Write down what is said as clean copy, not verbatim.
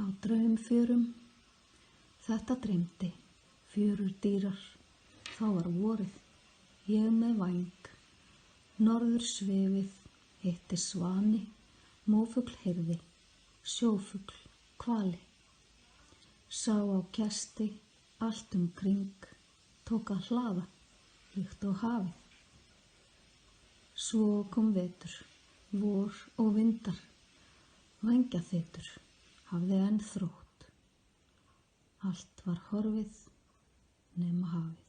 Á draumfjörum þetta dreymdi, fjörur dýrar, þá var vorið, ég með væng, norður svifið, hitti svani, mófugl heyrði, sjófugl, hvali. Sá á kesti, allt kring, tók að hlaða, líkt og hafið. Svo kom vetur, vor og vindar, vængjaþytur, hafði enn þrótt. Allt var horfið nema hafið.